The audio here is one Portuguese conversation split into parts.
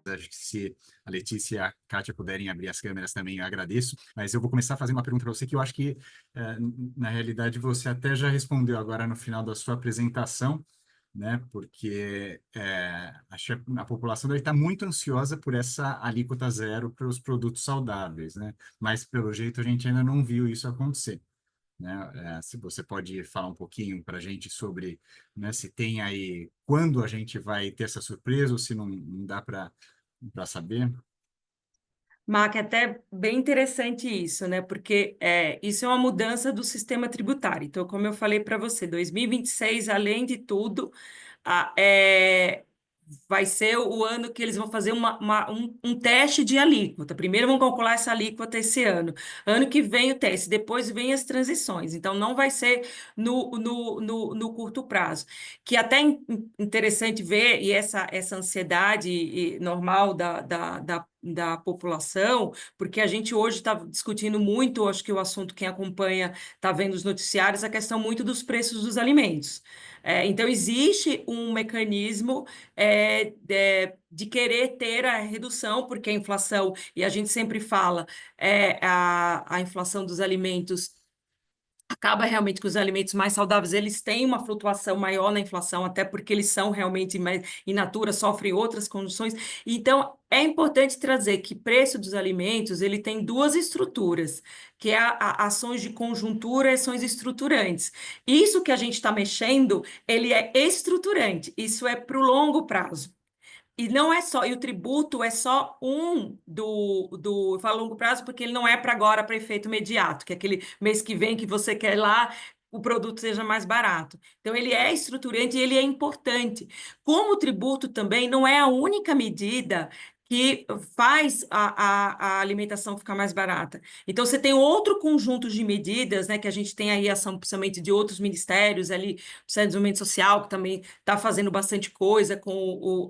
Acho que se a Letícia e a Kátia puderem abrir as câmeras também, eu agradeço. Mas eu vou começar fazendo uma pergunta para você que eu acho que, na realidade, você até já respondeu agora no final da sua apresentação, né? Porque acho que a população deve estar muito ansiosa por essa alíquota zero para os produtos saudáveis, né? Mas, pelo jeito, a gente ainda não viu isso acontecer, né? Se você pode falar um pouquinho para a gente sobre, né, se tem aí, quando a gente vai ter essa surpresa ou se não dá para saber. Mark, é até bem interessante isso, né? Porque isso é uma mudança do sistema tributário. Então, como eu falei para você, 2026, além de tudo, a- é, vai ser o ano que eles vão fazer um teste de alíquota. Primeiro vão calcular essa alíquota esse ano. Ano que vem o teste, depois vem as transições. Então, não vai ser no curto prazo. Que até é interessante ver, e essa ansiedade normal da população, porque a gente hoje está discutindo muito, acho que o assunto, quem acompanha, está vendo os noticiários, a questão muito dos preços dos alimentos. Então, existe um mecanismo de querer ter a redução, porque a inflação, e a gente sempre fala, a inflação dos alimentos acaba realmente que os alimentos mais saudáveis, eles têm uma flutuação maior na inflação, até porque eles são realmente mais in natura, sofrem outras condições. Então, é importante trazer que preço dos alimentos, ele tem duas estruturas, que é ações de conjuntura e ações estruturantes. Isso que a gente está mexendo, ele é estruturante, isso é para o longo prazo. E não é só, e o tributo é só eu falo longo prazo porque ele não é para agora, para efeito imediato, que é aquele mês que vem que você quer lá o produto seja mais barato. Então, ele é estruturante e ele é importante. Como o tributo também não é a única medida que faz a alimentação ficar mais barata. Então, você tem outro conjunto de medidas, né, que a gente tem aí ação principalmente de outros ministérios, ali, o Ministério do Desenvolvimento Social, que também está fazendo bastante coisa com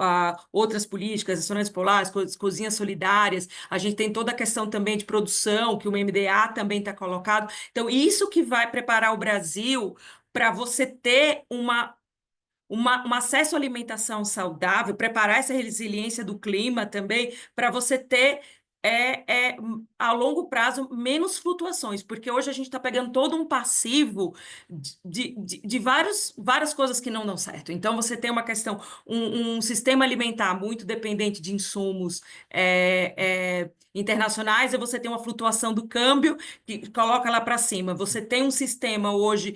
outras políticas, restaurantes polares, cozinhas solidárias. A gente tem toda a questão também de produção, que o MDA também está colocado. Então, isso que vai preparar o Brasil para você ter um acesso à alimentação saudável, preparar essa resiliência do clima também, para você ter, a longo prazo, menos flutuações, porque hoje a gente está pegando todo um passivo de várias coisas que não dão certo. Então, você tem uma questão, um sistema alimentar muito dependente de insumos internacionais, e você tem uma flutuação do câmbio que coloca lá para cima. Você tem um sistema hoje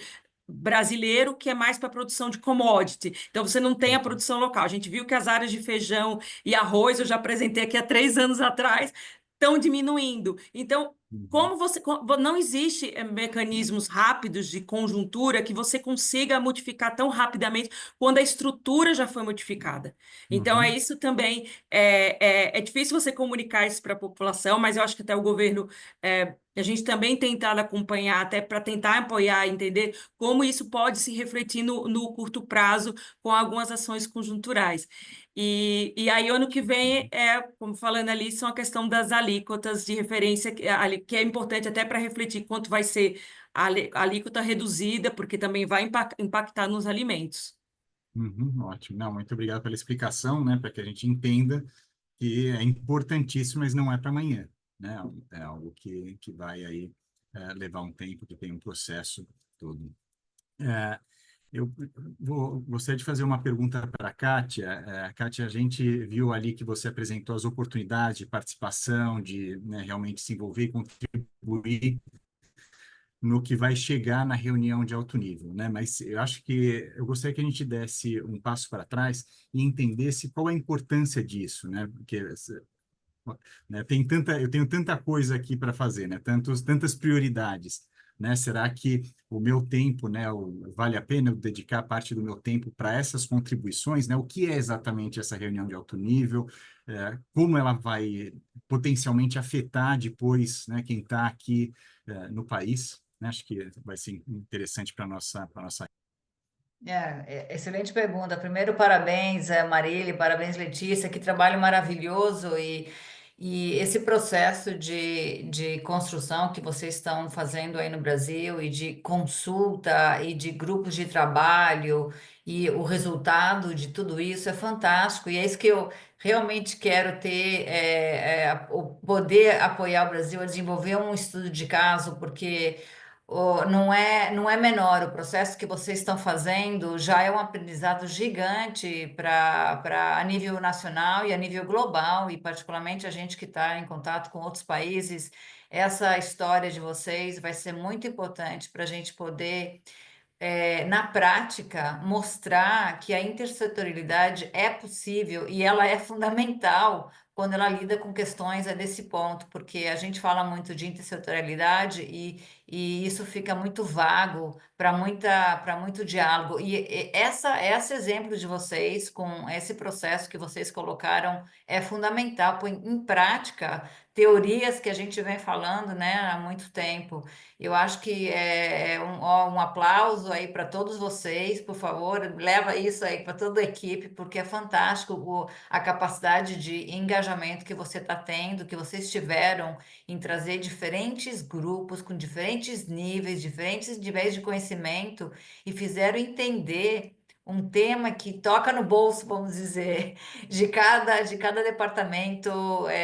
brasileiro que é mais para produção de commodity. Então, você não tem a produção local. A gente viu que as áreas de feijão e arroz, eu já apresentei aqui há 3 anos atrás, estão diminuindo. Então, Uhum. não existe mecanismos rápidos de conjuntura que você consiga modificar tão rapidamente quando a estrutura já foi modificada. Então, Uhum. isso também é difícil você comunicar isso para a população, mas eu acho que até o governo a gente também tentado acompanhar, até para tentar apoiar, entender como isso pode se refletir no curto prazo com algumas ações conjunturais. E aí, ano que vem, como falando ali, são a questão das alíquotas de referência, que é importante até para refletir quanto vai ser a alíquota reduzida, porque também vai impactar nos alimentos. Uhum, ótimo. Não, muito obrigado pela explicação, né, para que a gente entenda que é importantíssimo, mas não é para amanhã, né? É algo que vai aí levar um tempo, que tem um processo todo. É, eu gostaria de fazer uma pergunta para a Kátia. Kátia, a gente viu ali que você apresentou as oportunidades de participação, de, né, realmente se envolver e contribuir no que vai chegar na reunião de alto nível, né? Mas eu acho que eu gostaria que a gente desse um passo para trás e entendesse qual a importância disso, né? Porque, né, eu tenho tanta coisa aqui para fazer, né? Tantas prioridades, né? Será que o meu tempo, né, vale a pena eu dedicar parte do meu tempo para essas contribuições, né? O que é exatamente essa reunião de alto nível? Como ela vai potencialmente afetar depois, né, quem está aqui, no país, né? Acho que vai ser interessante para nossa. Excelente pergunta. Primeiro, parabéns, Marília, parabéns, Letícia, que trabalho maravilhoso E esse processo de construção que vocês estão fazendo aí no Brasil, e de consulta, e de grupos de trabalho, e o resultado de tudo isso é fantástico. E é isso que eu realmente quero ter, o poder apoiar o Brasil a desenvolver um estudo de caso, porque não é menor. O processo que vocês estão fazendo já é um aprendizado gigante a nível nacional e a nível global, e particularmente a gente que está em contato com outros países. Essa história de vocês vai ser muito importante para a gente poder na prática, mostrar que a intersetorialidade é possível e ela é fundamental quando ela lida com questões desse ponto, porque a gente fala muito de intersetorialidade e isso fica muito vago para muito diálogo. Esse exemplo de vocês, com esse processo que vocês colocaram, é fundamental, põe em prática teorias que a gente vem falando, né, há muito tempo. Eu acho que um aplauso aí para todos vocês, por favor, leva isso aí para toda a equipe, porque é fantástico a capacidade de engajamento que você está tendo, que vocês tiveram em trazer diferentes grupos com diferentes níveis de conhecimento, e fizeram entender um tema que toca no bolso, vamos dizer, de cada departamento,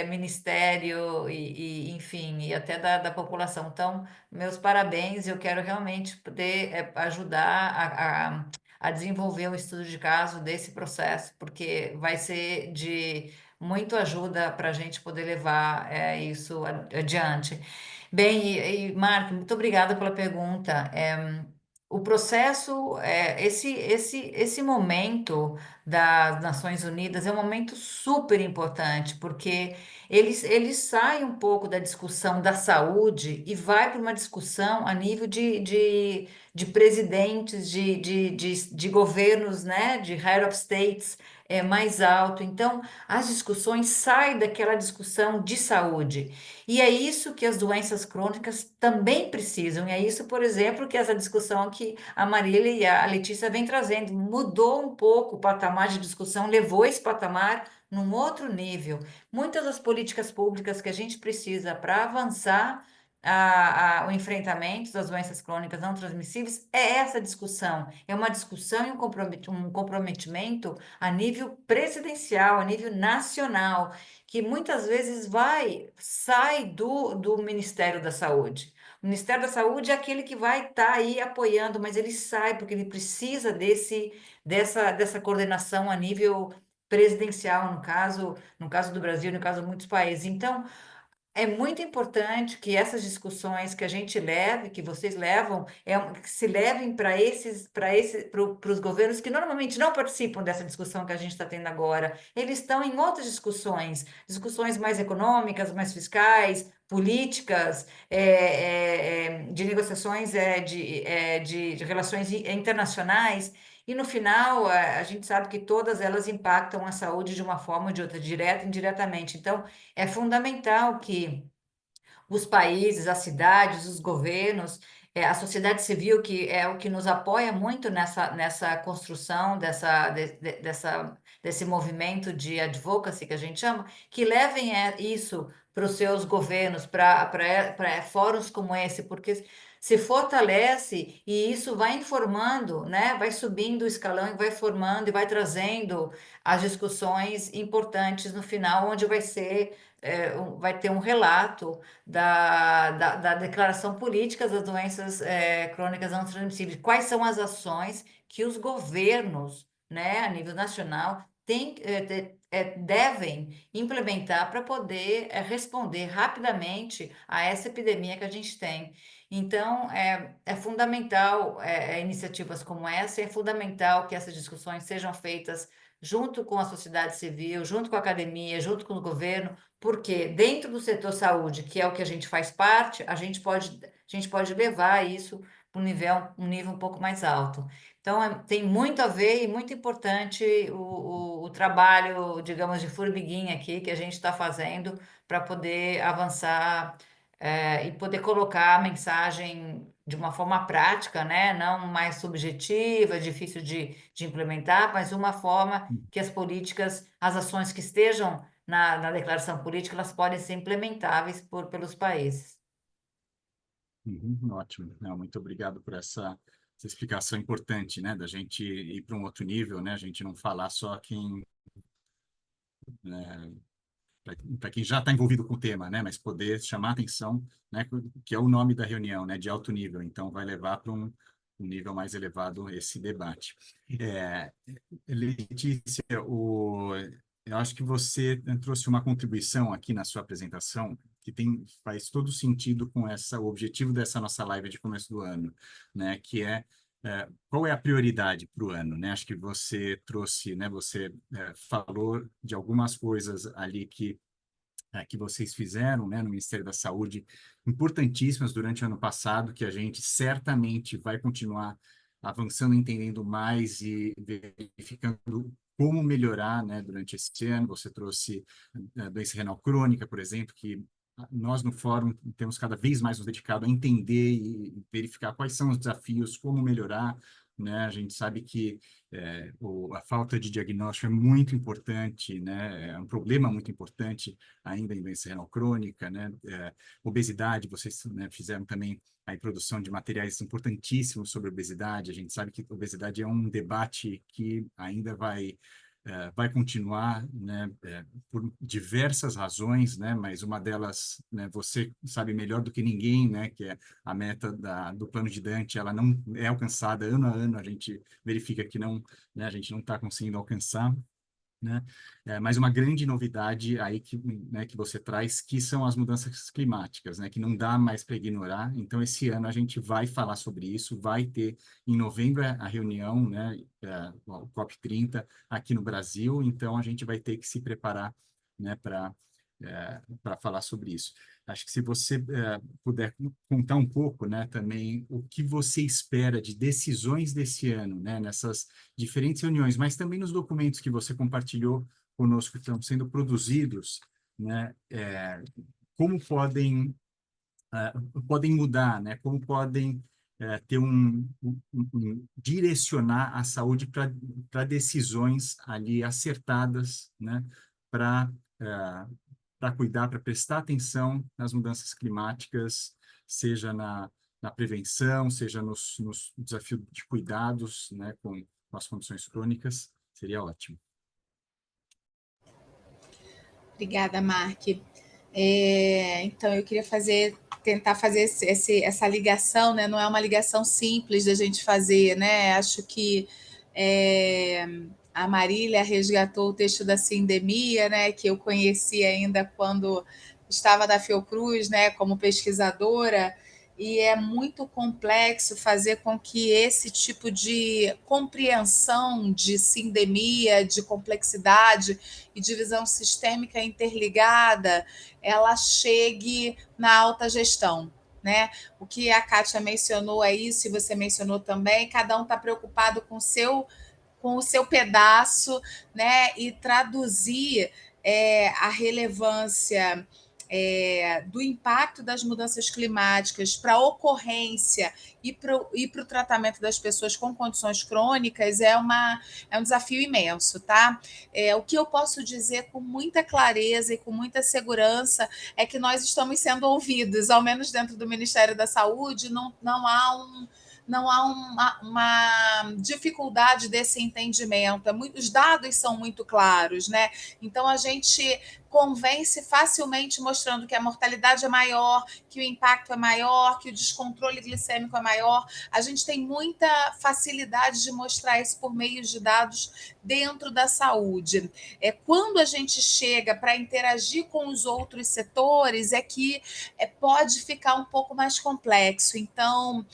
ministério enfim, e até da população. Então, meus parabéns, eu quero realmente poder ajudar a desenvolver o estudo de caso desse processo, porque vai ser de muito ajuda para a gente poder levar isso adiante. Bem, Marco, muito obrigada pela pergunta. O processo, esse momento das Nações Unidas é um momento super importante, porque ele sai um pouco da discussão da saúde e vai para uma discussão a nível de presidentes, de governos, né, de head of states, mais alto. Então, as discussões saem daquela discussão de saúde. E é isso que as doenças crônicas também precisam. E é isso, por exemplo, que essa discussão que a Marília e a Letícia vêm trazendo. Mudou um pouco o patamar de discussão, levou esse patamar num outro nível. Muitas das políticas públicas que a gente precisa para avançar o enfrentamento das doenças crônicas não transmissíveis é essa discussão. É uma discussão e um comprometimento a nível presidencial, a nível nacional, que muitas vezes sai do Ministério da Saúde. O Ministério da Saúde é aquele que vai estar aí apoiando, mas ele sai porque ele precisa dessa coordenação a nível presidencial, no caso do Brasil, no caso de muitos países. Então, é muito importante que essas discussões que a gente leve, que vocês levam, que se levem para os governos que normalmente não participam dessa discussão que a gente está tendo agora. Eles estão em outras discussões, discussões mais econômicas, mais fiscais, políticas, de negociações, de relações internacionais. E no final, a gente sabe que todas elas impactam a saúde de uma forma ou de outra, direta e indiretamente. Então, é fundamental que os países, as cidades, os governos, a sociedade civil, que é o que nos apoia muito nessa construção desse movimento de advocacy que a gente chama, que levem isso para os seus governos, para fóruns como esse, porque se fortalece e isso vai informando, né? Vai subindo o escalão e vai formando e vai trazendo as discussões importantes no final, onde vai ter um relato da declaração política das doenças crônicas não transmissíveis. Quais são as ações que os governos, né, a nível nacional, devem implementar para poder responder rapidamente a essa epidemia que a gente tem. Então, é fundamental iniciativas como essa, é fundamental que essas discussões sejam feitas junto com a sociedade civil, junto com a academia, junto com o governo, porque dentro do setor saúde, que é o que a gente faz parte, a gente pode levar isso para um nível um pouco mais alto. Então, tem muito a ver e muito importante o trabalho, digamos, de formiguinha aqui que a gente está fazendo para poder avançar, e poder colocar a mensagem de uma forma prática, né? Não mais subjetiva, difícil de implementar, mas uma forma que as políticas, as ações que estejam na declaração política, elas podem ser implementáveis pelos países. Ótimo. Não, muito obrigado por essa explicação importante, né, da gente ir para um outro nível, né, a gente não falar só quem, para quem já está envolvido com o tema, né, mas poder chamar atenção, né, que é o nome da reunião, né, de alto nível. Então, vai levar para um nível mais elevado esse debate. Letícia, eu acho que você trouxe uma contribuição aqui na sua apresentação que faz todo sentido com o objetivo dessa nossa live de começo do ano, né, que qual é a prioridade para o ano, né? Acho que você trouxe, né? Você falou de algumas coisas ali que vocês fizeram, né, no Ministério da Saúde, importantíssimas durante o ano passado, que a gente certamente vai continuar avançando, entendendo mais e verificando como melhorar, né, durante esse ano. Você trouxe a doença renal crônica, por exemplo, que nós no Fórum temos cada vez mais nos dedicado a entender e verificar quais são os desafios, como melhorar, né? A gente sabe que a falta de diagnóstico é muito importante, né? É um problema muito importante ainda em doença renal crônica, né? Obesidade, vocês, né, fizeram também a produção de materiais importantíssimos sobre obesidade. A gente sabe que obesidade é um debate que ainda vai continuar, né, por diversas razões, né, mas uma delas, né, você sabe melhor do que ninguém, né, que é a meta do plano de Dante. Ela não é alcançada ano a ano, a gente verifica que não, né, a gente não está conseguindo alcançar, né? Mas uma grande novidade aí né, que você traz, que são as mudanças climáticas, né, que não dá mais para ignorar. Então, esse ano a gente vai falar sobre isso, vai ter em novembro a reunião, né, o COP30 aqui no Brasil, então a gente vai ter que se preparar, né, para falar sobre isso. Acho que se você puder contar um pouco, né, também o que você espera de decisões desse ano, né, nessas diferentes reuniões, mas também nos documentos que você compartilhou conosco que estão sendo produzidos, né, como podem mudar, né, como podem ter direcionar a saúde para decisões ali acertadas, né, para para cuidar, para prestar atenção nas mudanças climáticas, seja na prevenção, seja nos desafios de cuidados, né, com as condições crônicas, seria ótimo. Obrigada, Mark. Então, eu queria tentar fazer essa ligação, né? Não é uma ligação simples da gente fazer, né? Acho que a Marília resgatou o texto da Sindemia, né? Que eu conheci ainda quando estava na Fiocruz, né? Como pesquisadora, e é muito complexo fazer com que esse tipo de compreensão de sindemia, de complexidade e divisão sistêmica interligada, ela chegue na alta gestão, né? O que a Kátia mencionou é isso, e você mencionou também, cada um está preocupado com o seu pedaço, né? E traduzir a relevância do impacto das mudanças climáticas para a ocorrência e para o tratamento das pessoas com condições crônicas é um desafio imenso, tá? O que eu posso dizer com muita clareza e com muita segurança é que nós estamos sendo ouvidos, ao menos dentro do Ministério da Saúde, não há uma dificuldade desse entendimento. Os dados são muito claros, né? Então, a gente convence facilmente mostrando que a mortalidade é maior, que o impacto é maior, que o descontrole glicêmico é maior. A gente tem muita facilidade de mostrar isso por meio de dados dentro da saúde. Quando a gente chega para interagir com os outros setores, é que pode ficar um pouco mais complexo. Então,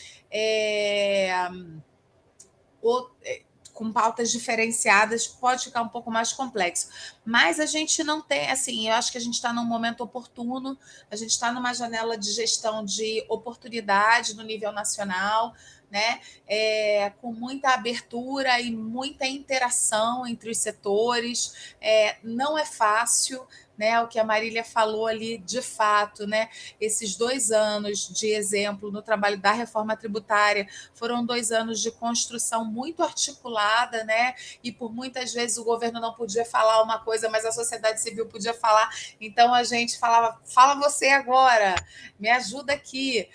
com pautas diferenciadas, pode ficar um pouco mais complexo. Mas a gente não tem, assim, eu acho que a gente está num momento oportuno, a gente está numa janela de gestão de oportunidade no nível nacional, né? Com muita abertura e muita interação entre os setores. Não é fácil, né? O que a Marília falou ali, de fato, né? Esses 2 anos de exemplo no trabalho da reforma tributária foram 2 anos de construção muito articulada, né? E por muitas vezes o governo não podia falar uma coisa, mas a sociedade civil podia falar. Então a gente falava: fala você agora, me ajuda aqui.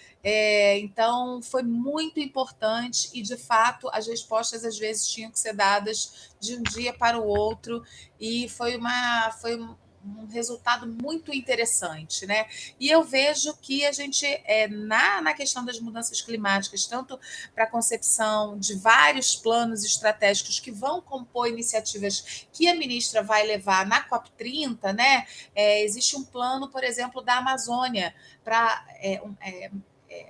Então foi muito importante e de fato as respostas às vezes tinham que ser dadas de um dia para o outro e foi um resultado muito interessante, né? E eu vejo que a gente, na questão das mudanças climáticas, tanto para a concepção de vários planos estratégicos que vão compor iniciativas que a ministra vai levar na COP30, né? Existe um plano, por exemplo, da Amazônia para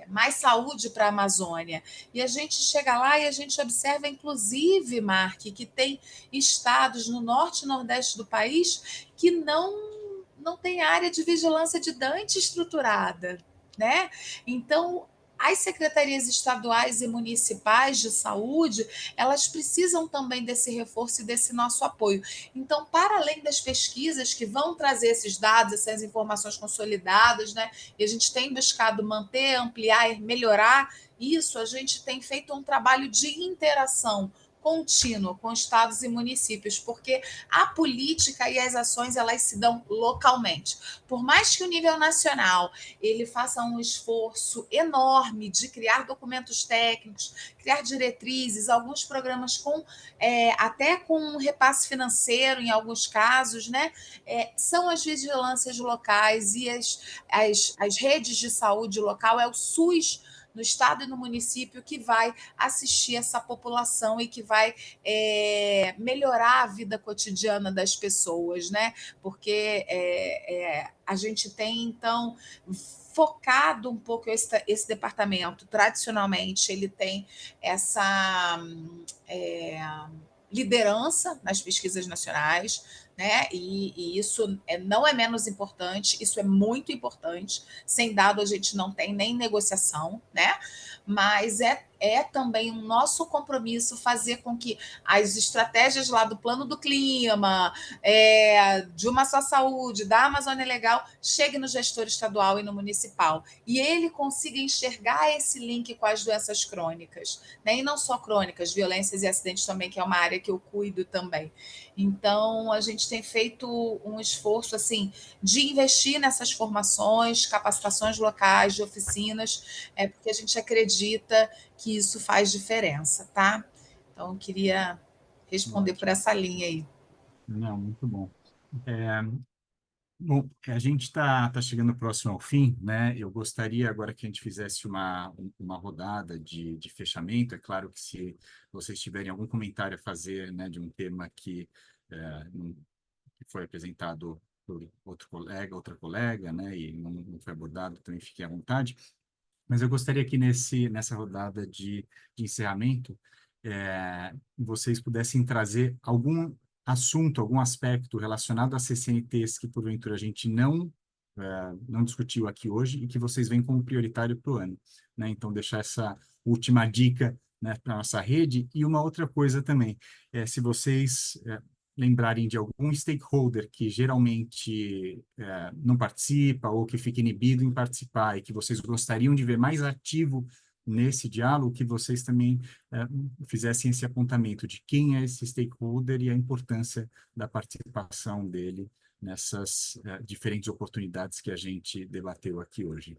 mais saúde para a Amazônia. E a gente chega lá e a gente observa, inclusive, Mark, que tem estados no norte e nordeste do país que não tem área de vigilância de dante estruturada, né? Então, as secretarias estaduais e municipais de saúde, elas precisam também desse reforço e desse nosso apoio. Então, para além das pesquisas que vão trazer esses dados, essas informações consolidadas, né? E a gente tem buscado manter, ampliar e melhorar isso, a gente tem feito um trabalho de interação contínua com estados e municípios, porque a política e as ações elas se dão localmente. Por mais que o nível nacional ele faça um esforço enorme de criar documentos técnicos, criar diretrizes, alguns programas até com um repasse financeiro em alguns casos, né? São as vigilâncias locais e as redes de saúde local, é o SUS no estado e no município que vai assistir essa população e que vai melhorar a vida cotidiana das pessoas, né? Porque a gente tem, então, focado um pouco esse departamento. Tradicionalmente, ele tem essa liderança nas pesquisas nacionais, né? E isso não é menos importante, isso é muito importante. Sem dado a gente não tem nem negociação, né? Mas é também um nosso compromisso fazer com que as estratégias lá do plano do clima, de uma só saúde, da Amazônia Legal, cheguem no gestor estadual e no municipal. E ele consiga enxergar esse link com as doenças crônicas, né? E não só crônicas, violências e acidentes também, que é uma área que eu cuido também. Então, a gente tem feito um esforço assim de investir nessas formações, capacitações locais, de oficinas, porque a gente acredita que isso faz diferença, tá? Então, eu queria responder por Ótimo. essa linha aí. Não, muito bom. É, Bom, a gente está chegando próximo ao fim, né? Eu gostaria agora que a gente fizesse uma rodada de fechamento. É claro que se vocês tiverem algum comentário a fazer, né, de um tema que foi apresentado por outro colega, outra colega, né, e não foi abordado, também fiquem à vontade. Mas eu gostaria que nessa rodada de encerramento, vocês pudessem trazer algum assunto, algum aspecto relacionado a CCNTs que, porventura, a gente não discutiu aqui hoje e que vocês veem como prioritário para o ano, né? Então, deixar essa última dica, né, para a nossa rede. E uma outra coisa também, se vocês lembrarem de algum stakeholder que geralmente não participa ou que fica inibido em participar e que vocês gostariam de ver mais ativo nesse diálogo, que vocês também fizessem esse apontamento de quem é esse stakeholder e a importância da participação dele nessas diferentes oportunidades que a gente debateu aqui hoje.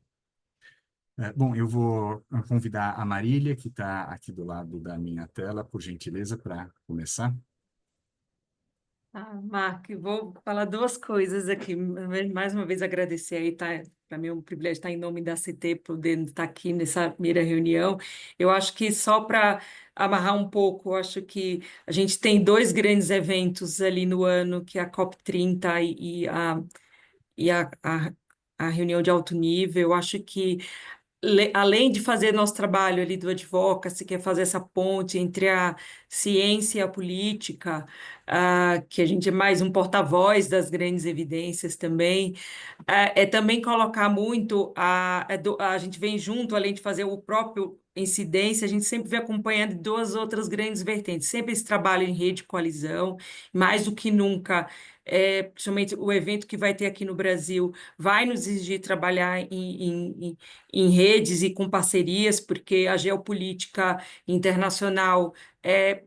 Bom, eu vou convidar a Marília, que está aqui do lado da minha tela, por gentileza, para começar. Mark, vou falar 2 coisas aqui. Mais uma vez agradecer aí, tá? Para mim é um privilégio estar em nome da CT, podendo estar aqui nessa primeira reunião. Eu acho que só para amarrar um pouco, eu acho que a gente tem 2 grandes eventos ali no ano, que é a COP30 e a reunião de alto nível. Eu acho que além de fazer nosso trabalho ali do advocacy, que é fazer essa ponte entre a ciência e a política, que a gente é mais um porta-voz das grandes evidências também, também colocar muito, a gente vem junto, além de fazer o próprio incidência, a gente sempre vem acompanhando duas outras grandes vertentes, sempre esse trabalho em rede, coalizão, mais do que nunca, principalmente o evento que vai ter aqui no Brasil, vai nos exigir trabalhar em redes e com parcerias, porque a geopolítica internacional,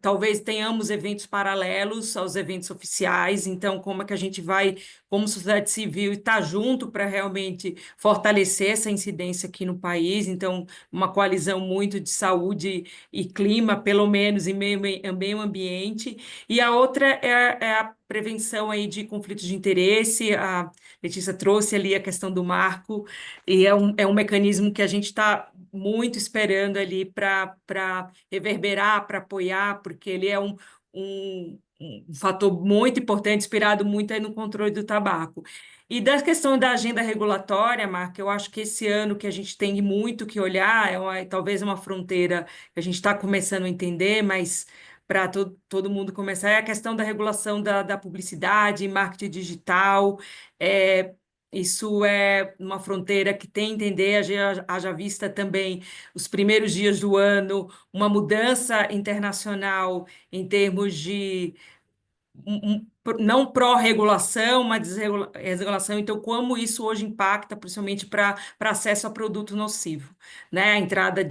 talvez tenhamos eventos paralelos aos eventos oficiais, então como é que a gente vai, como sociedade civil, estar junto para realmente fortalecer essa incidência aqui no país, então uma coalizão muito de saúde e clima, pelo menos em meio ambiente, e a outra é a prevenção aí de conflitos de interesse. A Letícia trouxe ali a questão do marco, e é um mecanismo que a gente está muito esperando ali para reverberar, para apoiar, porque ele é um fator muito importante, inspirado muito aí no controle do tabaco. E da questão da agenda regulatória, Marca, eu acho que esse ano que a gente tem muito que olhar, talvez uma fronteira que a gente está começando a entender, mas para todo mundo começar, é a questão da regulação da publicidade, marketing digital. É, isso é uma fronteira que tem que entender, haja vista também os primeiros dias do ano, uma mudança internacional em termos de não pró-regulação, mas desregulação. Então, como isso hoje impacta, principalmente para acesso a produto nocivo, né? A entrada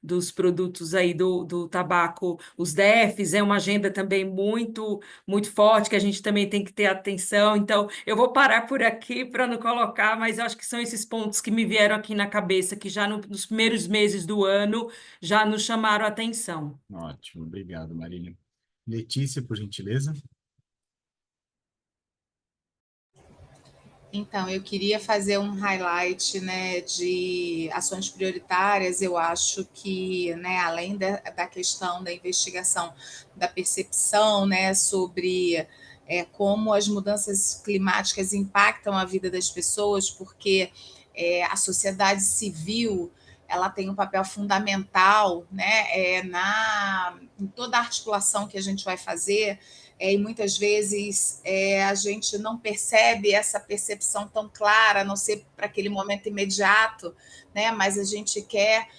dos produtos aí do tabaco, os DEFs, é uma agenda também muito, muito forte, que a gente também tem que ter atenção. Então, eu vou parar por aqui para não colocar, mas eu acho que são esses pontos que me vieram aqui na cabeça, que já nos primeiros meses do ano já nos chamaram a atenção. Ótimo, obrigado, Marília. Letícia, por gentileza. Então, eu queria fazer um highlight, né, de ações prioritárias. Eu acho que, né, além da questão da investigação, da percepção, né, sobre como as mudanças climáticas impactam a vida das pessoas, porque a sociedade civil ela tem um papel fundamental, né, em toda a articulação que a gente vai fazer. E muitas vezes a gente não percebe essa percepção tão clara, a não ser para aquele momento imediato, né? Mas a gente quer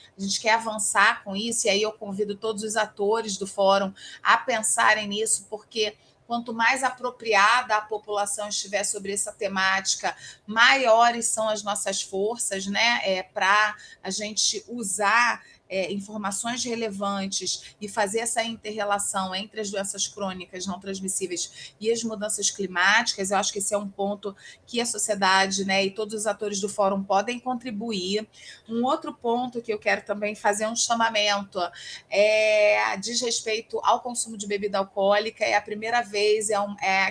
avançar com isso, e aí eu convido todos os atores do fórum a pensarem nisso, porque quanto mais apropriada a população estiver sobre essa temática, maiores são as nossas forças, né? Para a gente usar informações relevantes e fazer essa interrelação entre as doenças crônicas não transmissíveis e as mudanças climáticas. Eu acho que esse é um ponto que a sociedade, né, e todos os atores do fórum podem contribuir. Um outro ponto que eu quero também fazer um chamamento diz respeito ao consumo de bebida alcoólica. É a primeira vez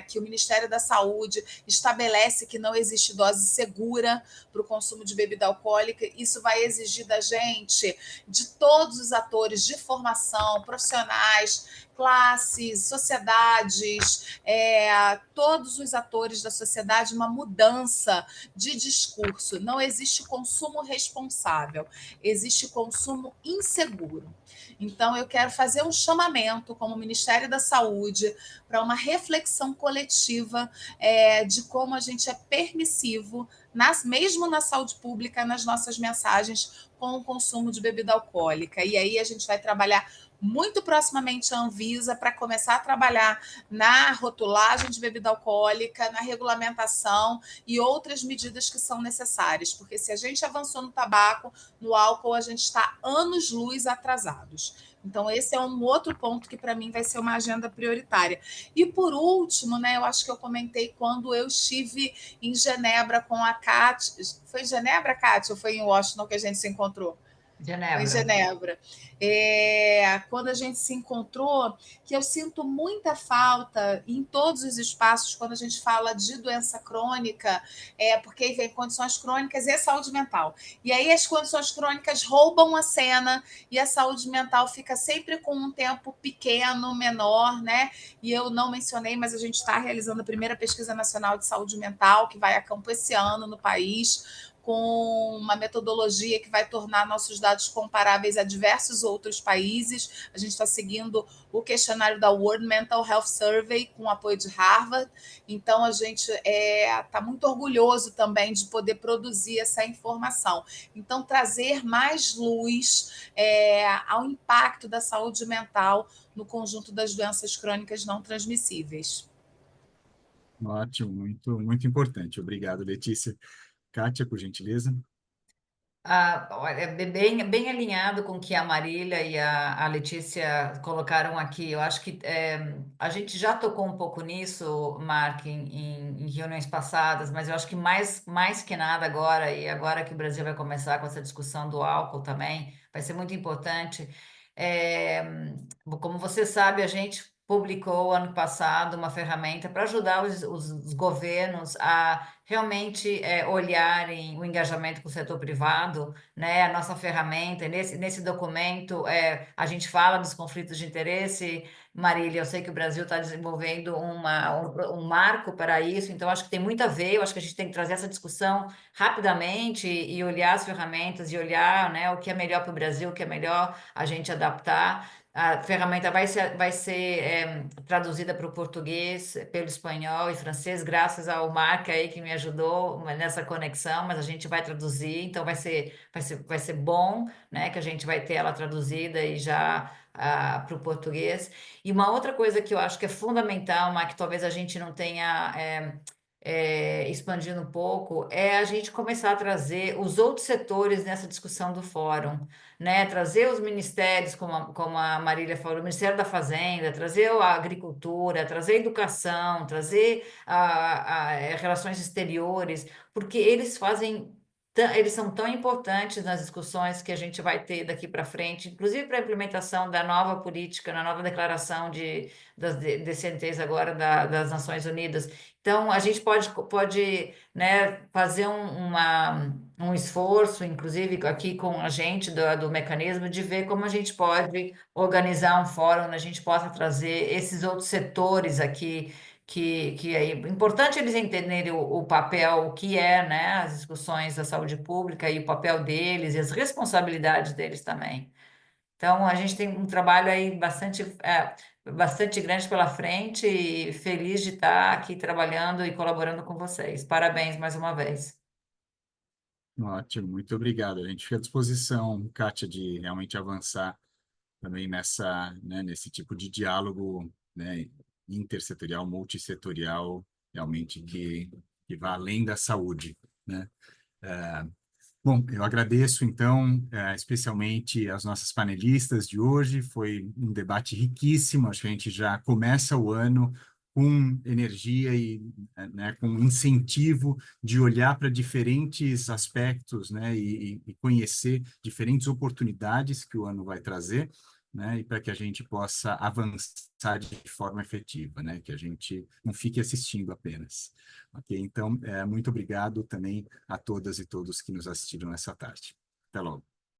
que o Ministério da Saúde estabelece que não existe dose segura para o consumo de bebida alcoólica. Isso vai exigir da gente, de todos os atores de formação, profissionais, classes, sociedades, todos os atores da sociedade, uma mudança de discurso. Não existe consumo responsável, existe consumo inseguro. Então, eu quero fazer um chamamento, como Ministério da Saúde, para uma reflexão coletiva de como a gente é permissivo, mesmo na saúde pública, nas nossas mensagens com o consumo de bebida alcoólica. E aí a gente vai trabalhar muito proximamente a Anvisa para começar a trabalhar na rotulagem de bebida alcoólica, na regulamentação e outras medidas que são necessárias, porque se a gente avançou no tabaco, no álcool, a gente está anos-luz atrasados. Então, esse é um outro ponto que, para mim, vai ser uma agenda prioritária. E, por último, né, eu acho que eu comentei quando eu estive em Genebra com a Kátia. Foi em Genebra, Kátia, ou foi em Washington que a gente se encontrou? Genebra. Em Genebra. Quando a gente se encontrou, que eu sinto muita falta em todos os espaços, quando a gente fala de doença crônica, porque vem condições crônicas e saúde mental. E aí as condições crônicas roubam a cena e a saúde mental fica sempre com um tempo pequeno, menor, né? E eu não mencionei, mas a gente está realizando a primeira pesquisa nacional de saúde mental, que vai a campo esse ano no país, com uma metodologia que vai tornar nossos dados comparáveis a diversos outros países. A gente está seguindo o questionário da World Mental Health Survey, com apoio de Harvard. Então, a gente está muito orgulhoso também de poder produzir essa informação. Então, trazer mais luz ao impacto da saúde mental no conjunto das doenças crônicas não transmissíveis. Ótimo, muito, muito importante. Obrigado, Letícia. Kátia, por gentileza. Olha, bem alinhado com o que a Marília e a Letícia colocaram aqui. Eu acho que a gente já tocou um pouco nisso, Mark, em reuniões passadas, mas eu acho que mais que nada agora, e agora que o Brasil vai começar com essa discussão do álcool também, vai ser muito importante. É, Como você sabe, a gente publicou ano passado uma ferramenta para ajudar os governos a realmente olharem o engajamento com o setor privado, né? A nossa ferramenta, nesse documento, a gente fala dos conflitos de interesse. Marília, eu sei que o Brasil está desenvolvendo um marco para isso, então acho que tem muito a ver, eu acho que a gente tem que trazer essa discussão rapidamente e olhar as ferramentas e olhar, né, o que é melhor para o Brasil, o que é melhor a gente adaptar. A ferramenta vai ser traduzida para o português, pelo espanhol e francês, graças ao Mark aí que me ajudou nessa conexão, mas a gente vai traduzir, então vai ser bom, né, que a gente vai ter ela traduzida e já para o português. E uma outra coisa que eu acho que é fundamental, Mark, que talvez a gente não tenha expandindo um pouco, é a gente começar a trazer os outros setores nessa discussão do fórum, né? Trazer os ministérios, como a Marília falou, o Ministério da Fazenda, trazer a agricultura, trazer a educação, trazer relações exteriores, porque eles são tão importantes nas discussões que a gente vai ter daqui para frente, inclusive para a implementação da nova política, na nova declaração das DCNTs agora das Nações Unidas. Então, a gente pode, né, fazer um esforço, inclusive aqui com a gente do mecanismo, de ver como a gente pode organizar um fórum onde a gente possa trazer esses outros setores aqui, que é importante eles entenderem o papel, o que é, né, as discussões da saúde pública e o papel deles e as responsabilidades deles também. Então, a gente tem um trabalho aí bastante grande pela frente e feliz de estar aqui trabalhando e colaborando com vocês. Parabéns mais uma vez. Ótimo, muito obrigado. A gente fica à disposição, Kátia, de realmente avançar também nesse tipo de diálogo, né, intersetorial, multissetorial, realmente que vá além da saúde, né? Bom, eu agradeço, então, especialmente as nossas panelistas de hoje. Foi um debate riquíssimo. Acho que a gente já começa o ano com energia e, né, com incentivo de olhar para diferentes aspectos, né, e conhecer diferentes oportunidades que o ano vai trazer, né, e para que a gente possa avançar de forma efetiva, né, que a gente não fique assistindo apenas. Ok? Então, muito obrigado também a todas e todos que nos assistiram nessa tarde. Até logo.